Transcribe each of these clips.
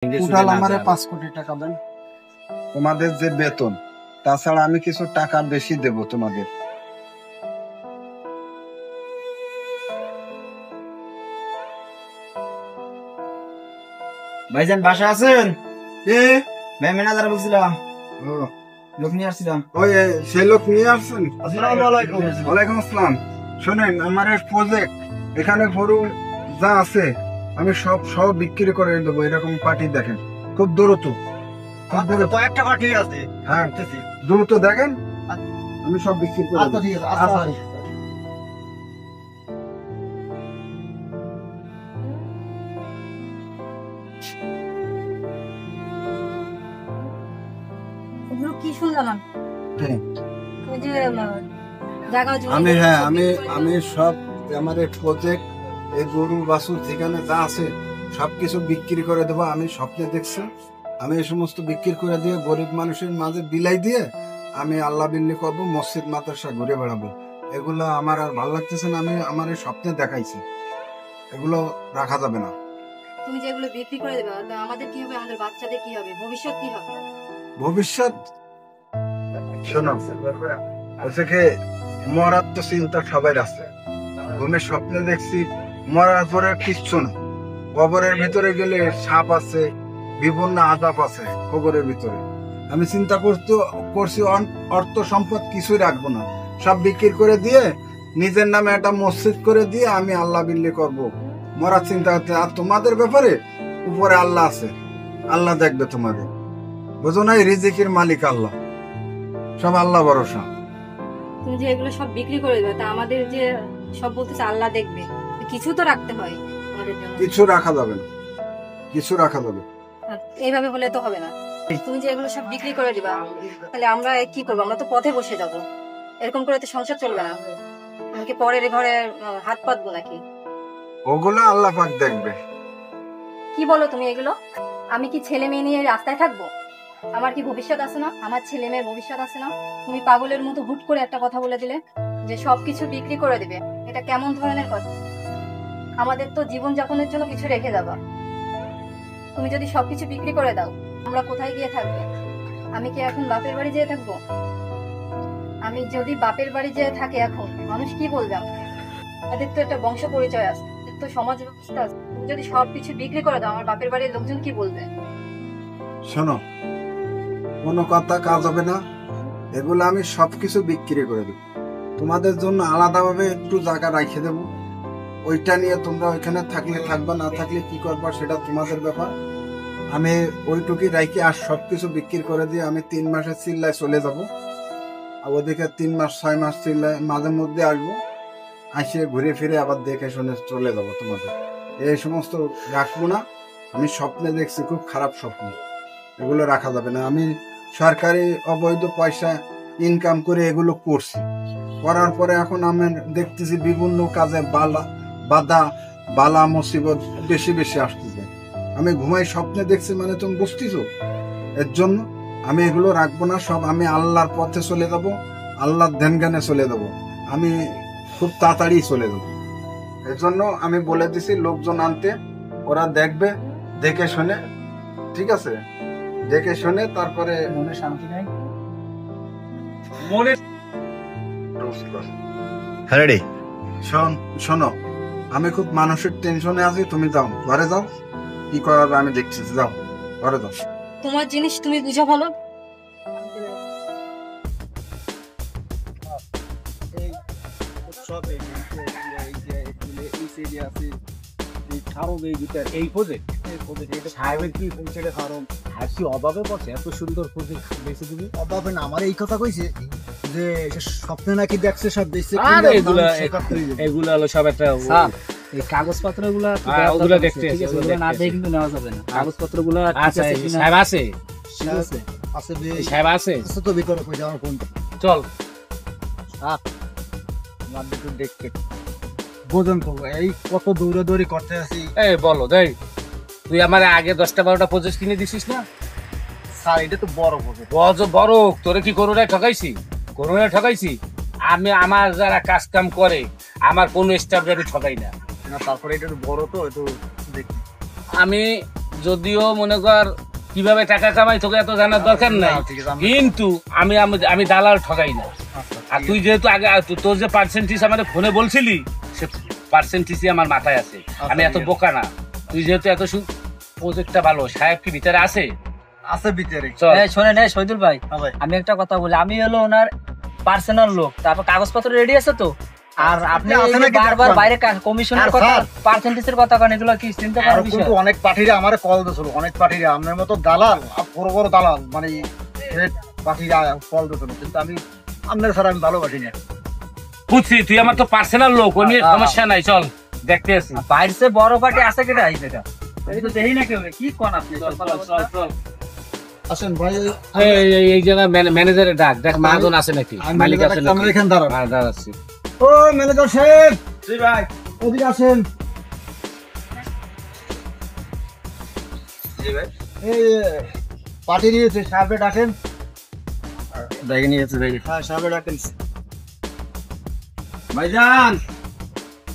Total আমারে 5 কোটি টাকা দেন। তোমাদের যে বেতন, তাছাড়া আমি কিছু টাকা বেশি দেব তোমাদের। ভাইজান বাসা আছেন? কে? ভাই ম্যানেজার বলছিলাম, লোক নিয়ে আসছিলাম। ওই সেই লোক নিয়ে আসছেন? আসসালামু আলাইকুম। ওয়ালাইকুম আসসালাম। শোনেন, আমার এই প্রজেক্ট, এখানে গরু যা আছে আমি সব বিক্রি করে দেবো। এরকম পার্টি দেখেন, খুব দ্রুত, খুব দ্রুত। কয়েকটা পার্টি আছে। হ্যাঁ, দ্রুত দেখেন, আমি সব বিক্রি করে আচ্ছা দেবো। ঠিক আছে, আচ্ছা। ওগুলো কি শুনলাম আমি? হ্যাঁ। ওই যে জায়গা জমি আমি সব হ্যাঁ বিক্রি করে আমি সব আমার এই প্রজেক্ট, এই গরু বাছুর যেখানে যা আছে সবকিছু বিক্রি করে দেবো। আমি স্বপ্নে দেখছি, আমি এই সমস্ত বিক্রি করে দিয়ে গরিব মানুষের মাঝে বিলাই দিয়ে আমি আল্লাহ বিল্লি করবো, মসজিদ মাদ্রাসা ঘুরে বেড়াবো। এগুলো আমার আর ভালো লাগতেছে না। আমি আমার এই স্বপ্নে দেখাইছি, এগুলো রাখা যাবে না। তুমি যেগুলো বিক্রি করে দেবে, তা আমাদের কি হবে? আমাদের বাচ্চাদের কি হবে? ভবিষ্যৎ কি হবে? ভবিষ্যৎ শোনো, হচ্ছে কি, মরার তো চিন্তা সবাই আছে। ঘুমের স্বপ্নে দেখছি মরার পরে কিচ্ছু না, কবরের ভিতরে গেলে সাপ আছে, বিভিন্ন আযাব আছে কবরের ভিতরে। আমি চিন্তা করছি অর্থ সম্পদ কিছুই রাখবো না, সব বিক্রি করে দিয়ে নিজের নামে একটা মসজিদ করে দিয়ে আমি আল্লাহ বিল্লি করব। মরার চিন্তা করতে, আর তোমাদের ব্যাপারে উপরে আল্লাহ আছে, আল্লাহ দেখবে তোমাদের। বুঝো না, রিজিকের মালিক আল্লাহ, সব আল্লাহ ভরসা। তুমি যে এগুলো সব বিক্রি করে দেবে, তা আমাদের যে সব বলতেছে আল্লাহ দেখবে, কিছু তো রাখতে হয় আমাদের জন্য। কিছু রাখা যাবে না, কিছু রাখা যাবে। আর এইভাবে হলে তো হবে না। তুমি যে এগুলো সব বিক্রি করে দিবা, তাহলে আমরা কি করবো? আমরা তো পথে বসে যাব। এরকম করে তো সংসার চলবে না। আমাকে পরের ঘরে হাত পাতবো নাকি? ওগুলো আল্লাহ পাক দেখবে। কি বলো তুমি এগুলো? আমি কি ছেলে মেয়ে নিয়ে রাস্তায় থাকবো? আমার কি ভবিষ্যৎ আছে না? আমার ছেলে মেয়ের ভবিষ্যৎ আছে না? তুমি পাগলের মতো হুট করে একটা কথা বলে দিলে যে সবকিছু বিক্রি করে দিবে। এটা কেমন ধরনের কথা? আমাদের তো জীবন যাপনের জন্য কিছু রেখে যাবা। তুমি যদি সবকিছু বিক্রি করে দাও, আমরা কোথায় গিয়ে থাকবো? আমি কি এখন বাপের বাড়ি যেয়ে থাকবো? আমি যদি বাপের বাড়ি যেয়ে থাকি, এখন মানুষ কি বলবে আমাকে? তাদের তো একটা বংশ পরিচয় আছে, তাদের তো সমাজ ব্যবস্থা আছে। তুমি যদি সবকিছু বিক্রি করে দাও, আমার বাপের বাড়ির লোকজন কি বলবে? শোনো, কোনো কথা কাজ হবে না, এগুলো আমি সবকিছু বিক্রি করে দেবো। তোমাদের জন্য আলাদাভাবে একটু জায়গা রাখে দেবো, ওইটা নিয়ে তোমরা ওইখানে থাকলে থাকবা, না থাকলে কি করবা সেটা তোমাদের ব্যাপার। আমি ওইটুকুই রাখি, আর সবকিছু বিক্রি করে দিয়ে আমি 3 মাসের চিল্লায় চলে যাব। আর ওদিকে 3 মাস 6 মাস চিল্লায় মাঝে মধ্যে আসবো, আসে ঘুরে ফিরে আবার দেখে শুনে চলে যাব। তোমাদের এই সমস্ত রাখবো না। আমি স্বপ্নে দেখছি, খুব খারাপ স্বপ্ন, এগুলো রাখা যাবে না। আমি সরকারি অবৈধ পয়সা ইনকাম করে এগুলো করছি, করার পরে এখন আমি দেখতেছি বিভিন্ন কাজে বালা মুসিবত বেশি বেশি আসতেছে। আমি ঘুমাই স্বপ্নে দেখছি, মানে তুমি বুঝতেছো? এর জন্য আমি এগুলো রাখবো না, সব আমি আল্লাহর পথে চলে যাব, আল্লাহর ধ্যান জ্ঞানে চলে যাব। আমি খুব তাড়াতাড়ি চলে যাব। এর জন্য আমি বলে দিছি লোকজন আনতে, ওরা দেখবে, দেখে শুনে, ঠিক আছে, দেখে শুনে তারপরে মনে শান্তি নাই, মনে হ্যাঁ রে। শোনো, আমি খুব মানসিক টেনশনে আছি। তুমি যাও, ঘরে যাও, কি করার আমি দেখছি। যাও, ঘরে যাও। তোমার জিনিস তুমি বুঝো ভালো। অভাবে পড়ছে, এত সুন্দর প্রজেক্ট বেঁচে দিবি। অভাবে না, আমার এই কথা কইছে যে স্বপ্নে নাকি দেখছে সব দেখছে। এগুলা হলো সব একটা এই কাগজপত্র গুলা ওগুলা দেখতে না দেখে কিন্তু নেওয়া যাবে না। কাগজপত্র গুলা আচ্ছা, সাহেব আছে, আছে সাহেব আছে তো ভিতরে কই যাওয়ার কোন চল দেখতে বোঝন করবো। এই কত দৌড়াদৌড়ি করতে আছি। এই বলো দেই, তুই আমার আগে 10টা-12টা প্রজেক্ট কিনে দিছিস না? স্যার এটা তো বড় প্রজেক্ট। বড় তোরে কি করোনায় ঠকাইছি? আমি আমার যারা কাজ কাম করে, আমার কোনো স্টাফ ঠকাই না। তারপরে এটা বড় তো একটু দেখি। আমি যদিও মনে কর কিভাবে টাকা কামাই তোকে এত জানার দরকার নাই, ঠিক আছে, কিন্তু আমি আমি দালাল ঠকাই না। আর তুই যেহেতু আগে তোর যে পার্সেন্টেজ আমার ফোনে বলছিলি, সে পার্সেন্টেজই আমার মাথায় আছে। আমি এত বোকা না। তুই যেহেতু এত প্রজেক্টটা ভালো, সাহেব কি ভিতরে আছে? আছে ভিতরে। চল। শোনেন শহীদুল ভাই, হ্যাঁ ভাই। আমি একটা কথা বলি, আমি হলো ওনার পার্সোনাল লোক, তারপর কাগজপত্র রেডি আছে তো। আর আপনি আছে এই যে নাকি বারবার দেখলাম। বাইরে কমিশনের আর কথা, স্যার, পার্সেন্টেজের কথা কেন, এগুলো কি চিন্তা আর করার বিষয়? কিন্তু অনেক পার্টিরা আমার কল দিয়েছিল, অনেক পার্টিরা আপনার মতো দালাল, বড় বড় দালাল মানে হেড পার্টিরা কল দিয়েছিল, কিন্তু আমি আপনার স্যার আমি ভালোবাসি না। বুঝছি, তুই আমার তো পার্সোনাল লোক, ও নিয়ে হ্যাঁ, সমস্যা নাই। চল দেখতে আসি। বাইরে সে বড় পার্টি আছে কেটা এই যেটা, আমি তো দেখি না কেউ, কি কোন আপনি? আসেন ভাই, এই জায়গায় ম্যানেজারের ডাক দেখ, মহাজন আছে নাকি, মালিক আছে আমরা নাকি? এখানে দাঁড়ান। হ্যাঁ, দাঁড়াচ্ছি। ও ম্যানেজার সাহেব, জি ভাই, ওদিকে আসেন। জি ভাই। এই পার্টি নিয়েছে, সাহেবে ডাকেন। দেখে নিয়েছে ভাই। হ্যাঁ, সাহেবে ডাকেন। ভাইজান,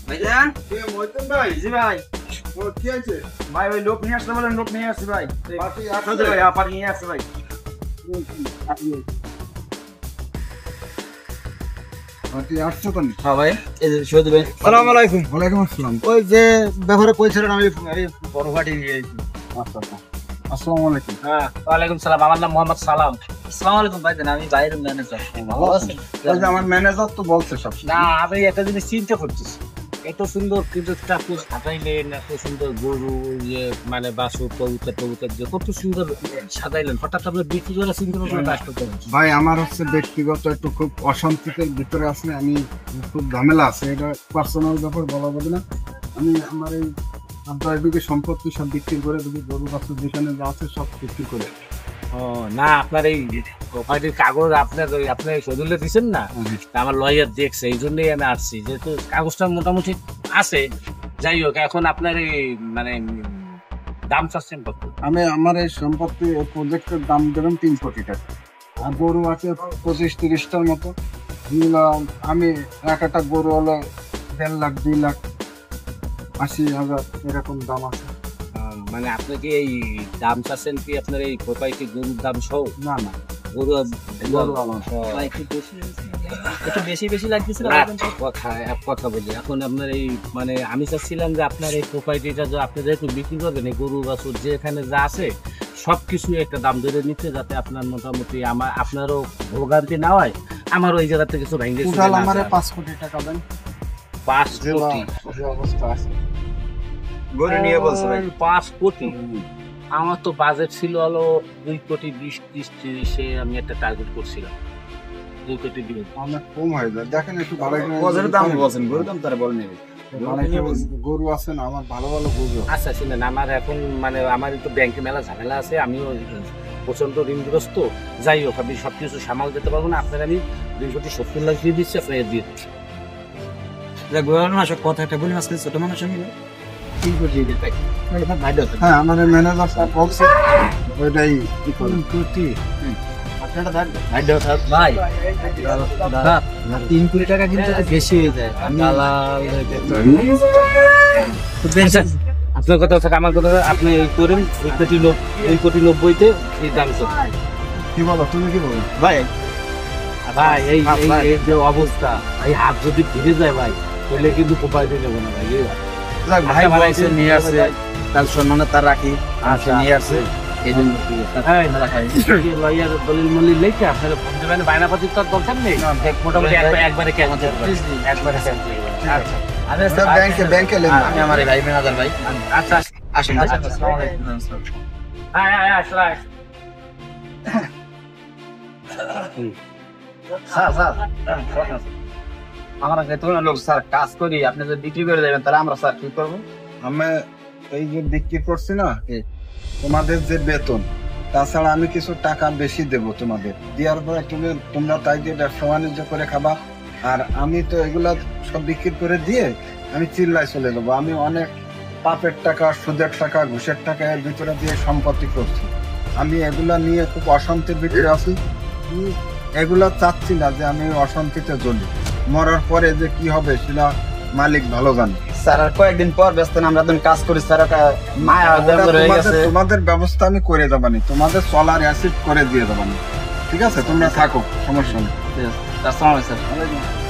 ভাইজান, কে মইতেন ভাই? জি ভাই। ও কি আছে? ভাই ওই লোক নিয়ে আসতে বলেন, লোক নিয়ে আসছে ভাই। পার্টি আসতে আসছে? ভাই, পার্টি নিয়ে আসছে ভাই। পার্টি আসছে তো? হ্যাঁ ভাই, এই যে শহীদুল ভাই। আসসালামু আলাইকুম। ওয়ালাইকুম আসসালাম। ওই যে ব্যাপারে কইছিলেন, আমি এই বড় পার্টি নিয়ে এসেছি। আচ্ছা আচ্ছা, আসসালামু আলাইকুম। হ্যাঁ, ওয়ালাইকুম সালাম। আমার নাম মোহাম্মদ সালাম। আসসালামু আলাইকুম ভাইজান, আমি বাইরের ম্যানেজার। ভালো আছেন? ওই যে আমার ম্যানেজার তো বলছে সব। না, আমি একটা জিনিস চিন্তা করতেছি, এত সুন্দর প্রজেক্টটা আপনি সাজাইলেন, এত সুন্দর গরু, যে মানে বাসু কবুতর টবুতর, যে কত সুন্দর সাজাইলেন, হঠাৎ আপনার বিক্রি করে চিন্তা করতে আসতে। ভাই আমার হচ্ছে ব্যক্তিগত একটু খুব অশান্তিতে ভিতরে আছে, আমি খুব ঝামেলা আছে, এটা পার্সোনাল ব্যাপার বলা যাবে না। আমি আমার এই আন্তর্জাতিক সম্পত্তি সব বিক্রি করে দিবি, গরু বাছুর যেখানে যা আছে সব বিক্রি করে। ও না, আপনার এই প্রপার্টির কাগজ আপনি সদুলে দিচ্ছেন না, তা আমার লয়ার দেখছে, এই জন্যই আমি আসছি, যেহেতু কাগজটা মোটামুটি আছে। যাই হোক, এখন আপনার এই মানে দাম চাচ্ছেন কত? আমি আমার এই সম্পত্তি এই প্রজেক্টের দাম দেবেন 3 কোটি টাকা, আর গরু আছে 25-30টার মতো। আমি একটা গরু হলো 1.5 লাখ 2 লাখ 80,000 এরকম দাম আছে। মানে আপনি কি এই দাম চাচ্ছেন কি আপনার এই প্রপার্টি গরুর দাম সহ? না না, গরু গরু আলাদা। ভাই একটু বেশি, একটু বেশি বেশি লাগতেছে না? এক কথা বলি, এখন আপনার এই মানে আমি চাচ্ছিলাম যে আপনার এই প্রপার্টিটা যে আপনি যেহেতু বিক্রি করবেন, এই গরু বাছুর যেখানে যা আছে সবকিছু একটা দাম ধরে নিতে, যাতে আপনার মোটামুটি আপনারও ভোগান্তি না হয়, আমার ওই জায়গা থেকে কিছু ভেঙে টোটাল আমার 5 কোটি টাকা দেন। 5 কোটি? যে অবস্থা আছে গরু নিয়ে বলছে ভাই। 5 কোটি? আমার তো বাজেট ছিল হলো 2 কোটি 20-30 আমি একটা টার্গেট করছিলাম, 2 কোটি 20। অনেক কম হয়ে যায়, দেখেন একটু ভালো করে। গরুর দাম বলছেন, গরুর দাম তারা বলেন। গরু আছে না আমার, ভালো ভালো গরু আছে। আচ্ছা শুনেন, আমার এখন মানে আমার একটু ব্যাংকে মেলা ঝামেলা আছে, আমিও প্রচন্ড ঋণগ্রস্ত। যাই হোক, আমি সবকিছু সামাল দিতে পারবো না, আপনার আমি 2,70 লাখ দিয়ে দিচ্ছি, আপনার দিয়ে দিচ্ছি। কথা একটা বলি, আজকে ছোট মানুষ আমি হ্যাঁ, আমার ম্যানেজার স্যার বলছে ওইটাই কি করেন। ভাই 3 কোটি টাকা কিন্তু বেশি হয়ে যায়। আমি আপনার কথা থাকে, আমার কথা আপনি এই করেন 2,90,তে এই দাম তো। কি বলো, তুমি কি বলো? ভাই এই যে অবস্থা, এই হাত যদি ফিরে যায় ভাই, তাহলে কিন্তু প্রপার্টি নেবো না ভাই। যাক, ভাই বলছে নিয়ে আসে, তার সম্মানে তার রাখি, আচ্ছা, নিয়ে আসে এই জন্য লয়ার দলিল মলিল লেখে আপনার ফোন দেবেন, বায়নাপাতির তো আর দরকার নেই, মোটামুটি একবারে ক্যান্সেল একবারে ক্যান্সেল। আচ্ছা ব্যাংকে ব্যাংকে লেন। আমি আমার ভাই ম্যানেজার ভাই, আচ্ছা আসেন। আসসালামু আলাইকুম। আমার কাছে তো লোক স্যার কাজ করি, আপনি যদি বিক্রি করে দেবেন তাহলে আমরা স্যার কি করবো? আমি এই যে বিক্রি করছি না, তোমাদের যে বেতন, তাছাড়া আমি কিছু টাকা বেশি দেব তোমাদের, দেওয়ার পরে তোমরা তাই দিয়ে ব্যবসা বাণিজ্য করে খাবা। আর আমি তো এগুলা সব বিক্রি করে দিয়ে আমি চিল্লায় চলে যাবো। আমি অনেক পাপের টাকা, সুদের টাকা, ঘুষের টাকা এর ভিতরে দিয়ে সম্পত্তি করছি। আমি এগুলা নিয়ে খুব অশান্তির ভিতরে আছি। এগুলা চাচ্ছি না যে আমি অশান্তিতে জ্বলি। মরার পরে যে কি হবে সেটা মালিক ভালো জানে। স্যার আর কয়েকদিন পর ব্যস্ত না আমরা তো কাজ করি স্যার একটা মায়া হয়ে গেছে। তোমাদের ব্যবস্থা আমি করে দেবানি, তোমাদের সোলার অ্যাসিড করে দিয়ে দেবানি। ঠিক আছে, তোমরা থাকো, সমস্যা নেই। আসসালামু আলাইকুম স্যার।